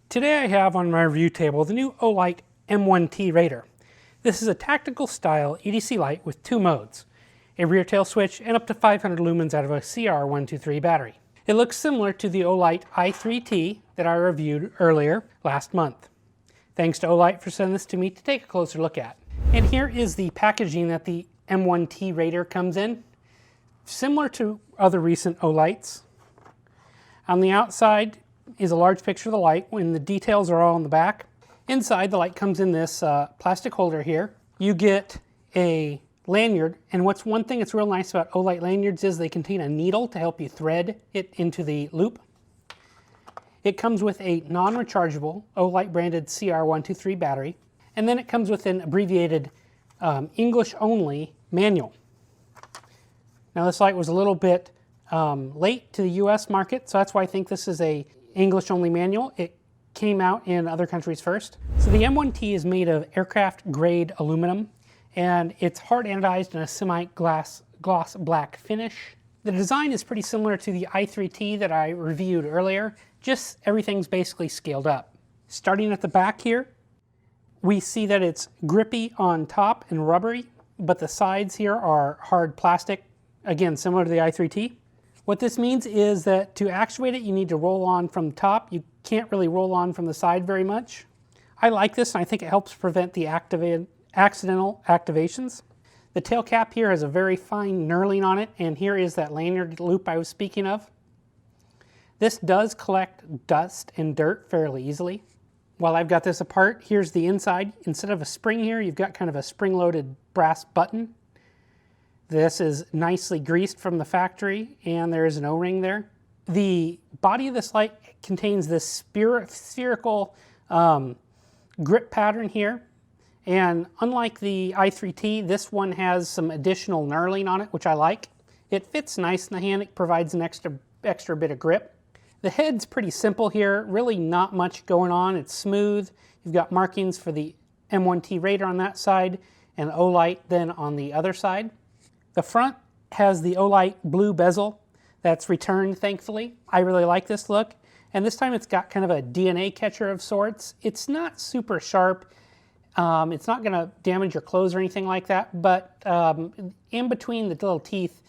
Today I have on my review table the new Olight M1T radar. This is a tactical style EDC light with two modes, a rear tail switch and up to 500 lumens out of a CR123 battery. It looks similar to the Olight i3T that I reviewed earlier last month. Thanks to Olight for sending this to me to take a closer look at. And here is the packaging that the M1T radar comes in. Similar to other recent Olights. On the outside is a large picture of the light when the details are all in the back. Inside, the light comes in this plastic holder here. You get a lanyard, and one thing that's real nice about Olight lanyards is they contain a needle to help you thread it into the loop. It comes with a non-rechargeable Olight branded CR123 battery, and then it comes with an abbreviated English-only manual. Now this light was a little bit late to the US market, so that's why I think this is a English-only manual. It came out in other countries first. So the M1T is made of aircraft-grade aluminum, and it's hard anodized in a semi-gloss black finish. The design is pretty similar to the i3T that I reviewed earlier, just everything's basically scaled up. Starting at the back here, we see that it's grippy on top and rubbery, but the sides here are hard plastic, again similar to the i3T. What this means is that to actuate it, you need to roll on from the top. You can't really roll on from the side very much. I like this, and I think it helps prevent the accidental activations. The tail cap here has a very fine knurling on it, and here is that lanyard loop I was speaking of. This does collect dust and dirt fairly easily. While I've got this apart, here's the inside. Instead of a spring here, you've got kind of a spring-loaded brass button. This is nicely greased from the factory, and there is an O-ring there. The body of this light contains this spherical grip pattern here, and unlike the i3T, this one has some additional knurling on it, which I like. It fits nice in the hand. It provides an extra bit of grip. The head's pretty simple here, really not much going on. It's smooth. You've got markings for the M1T radar on that side and Olight then on the other side. The front has the Olight blue bezel that's returned, thankfully. I really like this look, and this time it's got kind of a DNA catcher of sorts. It's not super sharp. It's not going to damage your clothes or anything like that, but in between the little teeth,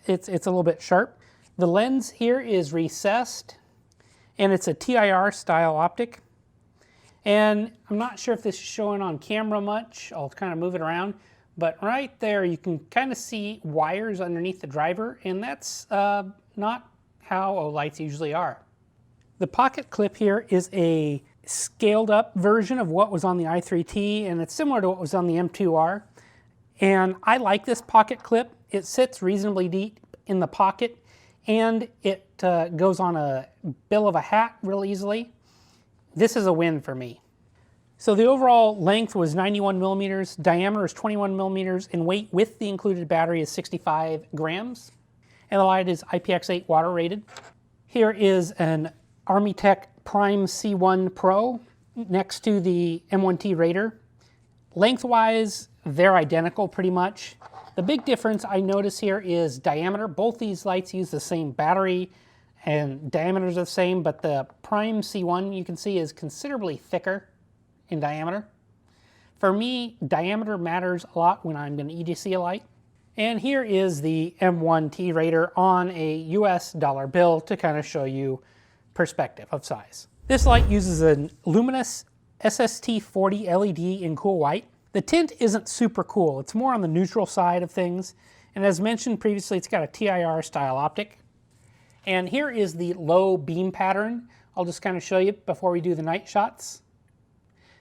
it's a little bit sharp. The lens here is recessed, and it's a TIR style optic. And I'm not sure if this is showing on camera much. I'll kind of move it around. But right there, you can kind of see wires underneath the driver, and that's not how Olights usually are. The pocket clip here is a scaled up version of what was on the i3T, and it's similar to what was on the M2R. And I like this pocket clip. It sits reasonably deep in the pocket, and it goes on a bill of a hat real easily. This is a win for me. So the overall length was 91 millimeters, diameter is 21 millimeters, and weight with the included battery is 65 grams. And the light is IPX8 water rated. Here is an Armitech Prime C1 Pro next to the M1T radar. Lengthwise, they're identical pretty much. The big difference I notice here is diameter. Both these lights use the same battery and diameters are the same, but the Prime C1 you can see is considerably thicker in diameter. For me, diameter matters a lot when I'm going to EDC a light. And here is the M1T radar on a US dollar bill to kind of show you perspective of size. This light uses a luminous SST40 LED in cool white. The tint isn't super cool. It's more on the neutral side of things. And as mentioned previously, it's got a TIR style optic. And here is the low beam pattern. I'll just kind of show you before we do the night shots.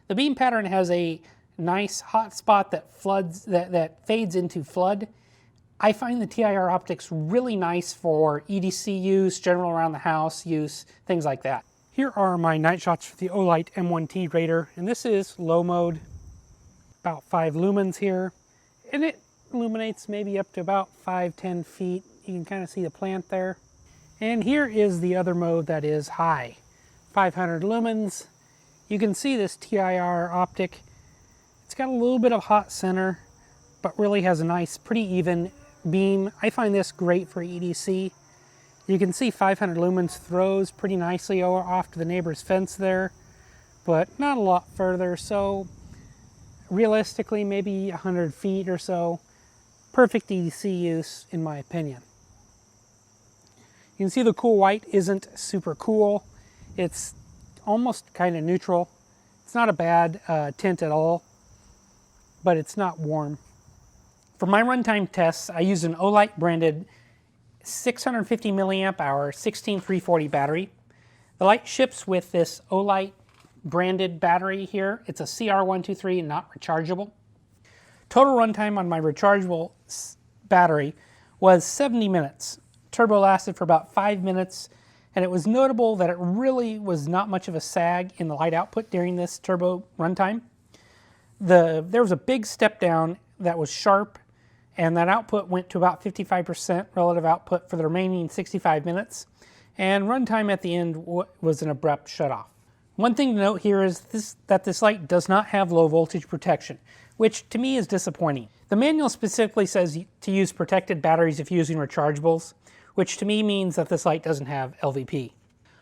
The beam pattern has a nice hot spot that fades into flood. I find the TIR optics really nice for EDC use, general around the house use, things like that. Here are my night shots for the Olight M1T radar, and this is low mode, about 5 lumens here, and it illuminates maybe up to about 5-10 feet. You can kind of see the plant there. And here is the other mode that is high, 500 lumens. You can see this TIR optic. It's got a little bit of hot center, but really has a nice, pretty even beam. I find this great for EDC. You can see 500 lumens throws pretty nicely off to the neighbor's fence there. but not a lot further, so realistically maybe 100 feet or so. Perfect EDC use in my opinion. You can see the cool white isn't super cool. It's almost kind of neutral. It's not a bad tint at all, but it's not warm. For my runtime tests, I use an Olight branded 650 milliamp hour 16340 battery. The light ships with this Olight branded battery here. It's a CR123, not rechargeable. Total runtime on my rechargeable battery was 70 minutes. Turbo lasted for about 5 minutes, and it was notable that it really was not much of a sag in the light output during this turbo runtime. There was a big step down that was sharp, and that output went to about 55% relative output for the remaining 65 minutes, and runtime at the end was an abrupt shutoff. One thing to note here is that this light does not have low voltage protection, which to me is disappointing. The manual specifically says to use protected batteries if using rechargeables, which to me means that this light doesn't have LVP.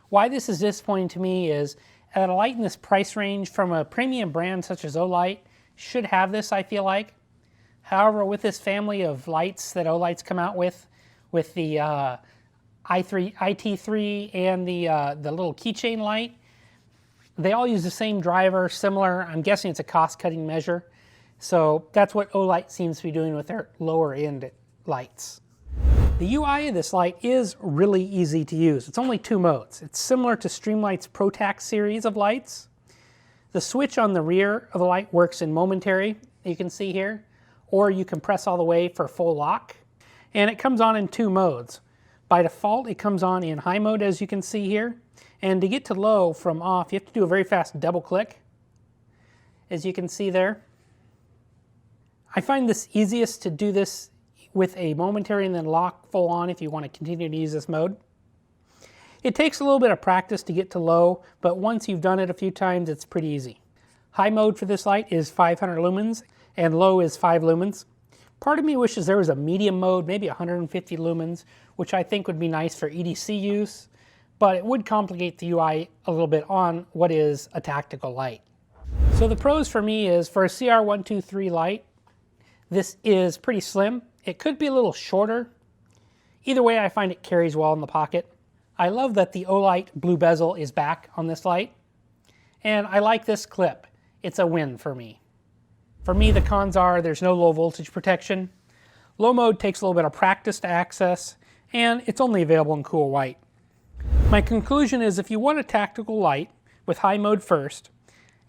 Why this is disappointing to me is that a light in this price range from a premium brand such as Olight should have this, I feel like. However, with this family of lights that Olight's come out with the IT3 and the little keychain light, they all use the same driver, similar. I'm guessing it's a cost-cutting measure. So that's what Olight seems to be doing with their lower end lights. The UI of this light is really easy to use. It's only 2 modes. It's similar to Streamlight's ProTac series of lights. The switch on the rear of the light works in momentary, you can see here, or you can press all the way for full lock. And it comes on in 2 modes. By default, it comes on in high mode, as you can see here. And to get to low from off, you have to do a very fast double click, as you can see there. I find this easiest to do this with a momentary and then lock full on if you want to continue to use this mode. It takes a little bit of practice to get to low, but once you've done it a few times, it's pretty easy. High mode for this light is 500 lumens and low is 5 lumens. Part of me wishes there was a medium mode, maybe 150 lumens, which I think would be nice for EDC use, but it would complicate the UI a little bit on what is a tactical light. So the pros for me is, for a CR123 light, this is pretty slim. It could be a little shorter. Either way, I find it carries well in the pocket. I love that the Olight blue bezel is back on this light. And I like this clip. It's a win for me. For me, the cons are there's no low voltage protection. Low mode takes a little bit of practice to access, and it's only available in cool white. My conclusion is if you want a tactical light with high mode first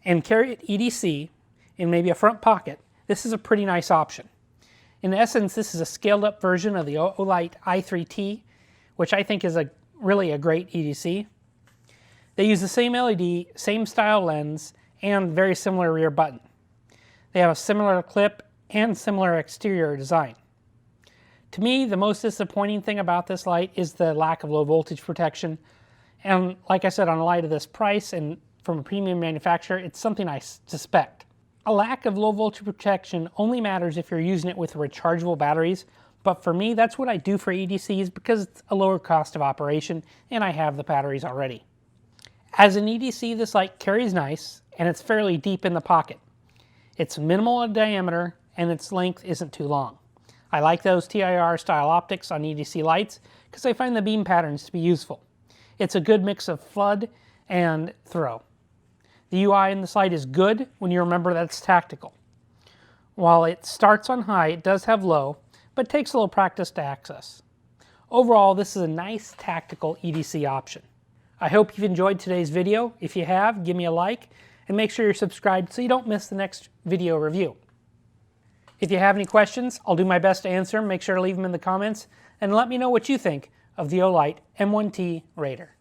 and carry it EDC in maybe a front pocket, this is a pretty nice option. In essence, this is a scaled up version of the Olight i3T, which I think is really a great EDC. They use the same LED, same style lens, and very similar rear button. They have a similar clip and similar exterior design. To me, the most disappointing thing about this light is the lack of low voltage protection. And like I said, on a light of this price and from a premium manufacturer, it's something I suspect. A lack of low voltage protection only matters if you're using it with rechargeable batteries, but for me, that's what I do for EDCs because it's a lower cost of operation and I have the batteries already. As an EDC, this light carries nice and it's fairly deep in the pocket. It's minimal in diameter and its length isn't too long. I like those TIR style optics on EDC lights because I find the beam patterns to be useful. It's a good mix of flood and throw. The UI in this light is good when you remember that it's tactical. While it starts on high, it does have low, but takes a little practice to access. Overall, this is a nice tactical EDC option. I hope you've enjoyed today's video. If you have, give me a like and make sure you're subscribed so you don't miss the next video review. If you have any questions, I'll do my best to answer them. Make sure to leave them in the comments and let me know what you think of the Olight M1T Raider.